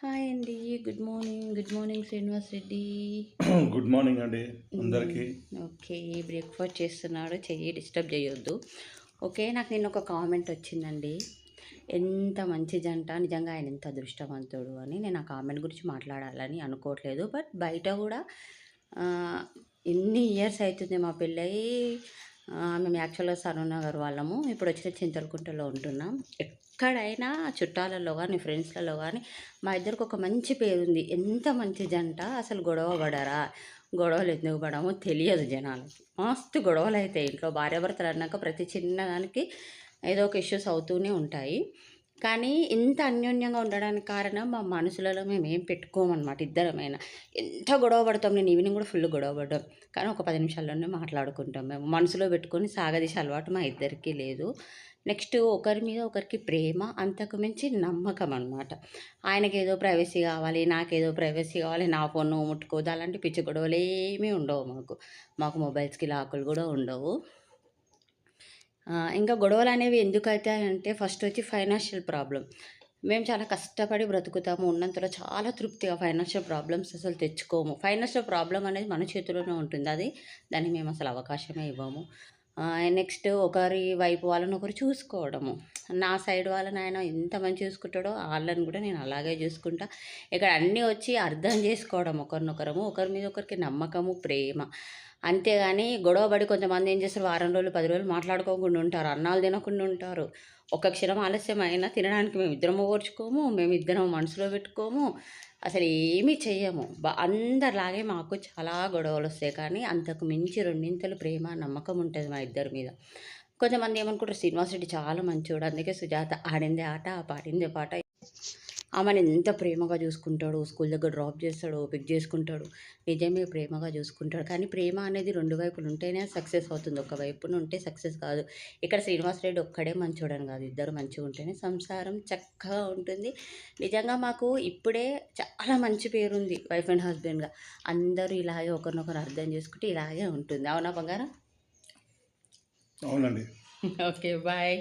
Hi అండి. Good morning Srinivas Reddy. Good morning అండి అందరికీ. ఓకే. బ్రేక్‌ఫాస్ట్ చేస్తున్నాడు. డిస్టర్బ్ చేయొద్దు. ఓకే. నాకు నిన్న ఒక కామెంట్ వచ్చిందండి. ఎంత మంచి జంట, నిజంగా ఆయన ఎంత అదృష్టవంతుడు అని. నేను ఆ కామెంట్ గురించి మాట్లాడాలని అనుకోవట్లేదు. బట్ బయట కూడా ఆహ్, ఎన్ని ఇయర్స్ అయితుంది మా పెళ్ళయి. మేము యాక్చువల్‌గా సరూర్ వాళ్ళము. ఇప్పుడొచ్చి చింతలకుంటలో ఉంటున్నాం. ఎక్కడైనా చుట్టాలలో గానీ, ఫ్రెండ్స్‌లలో గానీ మా ఇద్దరికి ఒక మంచి పేరుంది. ఎంత మంచి జంట, అసలు గొడవ పడరా? గొడవలు ఎందుకు పడమో తెలియదు జనాలకి. మస్తు గొడవలైతాయి ఇంట్లో. భార్యాభర్తలు అన్నాక ప్రతి చిన్నదానికి ఏదో ఒక ఇష్యూస్ అవుతూనే ఉంటాయి. కానీ ఇంత అన్యోన్యంగా ఉండడానికి కారణం మా మనసులలో మేమేం పెట్టుకోమనమాట ఇద్దరమైనా. ఎంత గొడవ పడతాం. నేను ఈవినింగ్ కూడా ఫుల్ గొడవ పడ్డాం. కానీ ఒక 10 నిమిషాల్లోనే మాట్లాడుకుంటాం మేము. మనసులో పెట్టుకొని సాగదీసే అలవాటు మా ఇద్దరికీ లేదు. నెక్స్ట్ ఒకరి మీద ఒకరికి ప్రేమ, అంతకు మించి నమ్మకం అనమాట. ఆయనకేదో ప్రైవసీ కావాలి, నాకేదో ప్రైవసీ కావాలి, నా ఫోన్ నువ్వు ముట్టుకోవద్దు, అలాంటి పిచ్చి గొడవలేమీ ఉండవు మాకు. మాకు మొబైల్స్‌కి లాకులు కూడా ఉండవు. ఇంకా గొడవలనేవి ఎందుకైతాయంటే ఫస్ట్ వచ్చి ఫైనాన్షియల్ ప్రాబ్లమ్. మేము చాలా కష్టపడి బ్రతుకుతాము. ఉన్నంతలో చాలా తృప్తిగా ఫైనాన్షియల్ ప్రాబ్లమ్స్ అసలు తెచ్చుకోము. ఫైనాన్షియల్ ప్రాబ్లమ్ అనేది మన చేతిలోనే ఉంటుంది. దానికి మేము అసలు అవకాశమే ఇవ్వము. నెక్స్ట్ ఒకరి వైపు వాళ్ళని ఒకరు చూసుకోవడము. నా సైడ్ వాళ్ళని ఆయన ఎంత మంచిగా చూసుకుంటాడో వాళ్ళని కూడా నేను అలాగే చూసుకుంటా. ఇక్కడ అన్నీ వచ్చి అర్థం చేసుకోవడం ఒకరినొకరము. ఒకరి మీద ఒకరికి నమ్మకము, ప్రేమ. అంతేగాని గొడవ పడి కొంతమంది ఏం చేస్తారు, వారం రోజులు, 10 రోజులు మాట్లాడుకోకుండా ఉంటారు. అన్నాలు తినకుండా ఉంటారు. ఒక్క క్షణం ఆలస్యం అయినా తినడానికి మేమిద్దరం ఓర్చుకోము. మేమిద్దరం మనసులో పెట్టుకోము. అసలు ఏమీ చెయ్యము. అందరిలాగే మాకు చాలా గొడవలొస్తాయి. కానీ అంతకు మించి రెండింతలు ప్రేమ, నమ్మకం ఉంటది మా ఇద్దరి మీద. కొంతమంది ఏమనుకుంటారు, శ్రీనివాస్ రెడ్డి చాలా మంచోడు. అందుకే సుజాత ఆడిందే ఆట, పాడిందే పాట. ఆమెని ఎంత ప్రేమగా చూసుకుంటాడు. స్కూల్ దగ్గర డ్రాప్ చేస్తాడు, పిక్ చేసుకుంటాడు. నిజమే ప్రేమగా చూసుకుంటాడు. కానీ ప్రేమ అనేది 2 వైపులు ఉంటేనే సక్సెస్ అవుతుంది. ఒక వైపున ఉంటే సక్సెస్ కాదు. ఇక్కడ శ్రీనివాస్ రెడ్డి ఒక్కడే మంచోడని కాదు. ఇద్దరు మంచిగా ఉంటేనే సంసారం చక్కగా ఉంటుంది. నిజంగా మాకు ఇప్పుడే చాలా మంచి పేరుంది వైఫ్ అండ్ హస్బెండ్‌గా. అందరూ ఇలాగే ఒకరినొకరు అర్థం చేసుకుంటే ఇలాగే ఉంటుంది. అవునా బంగారం? అవునండి. ఓకే. బాయ్.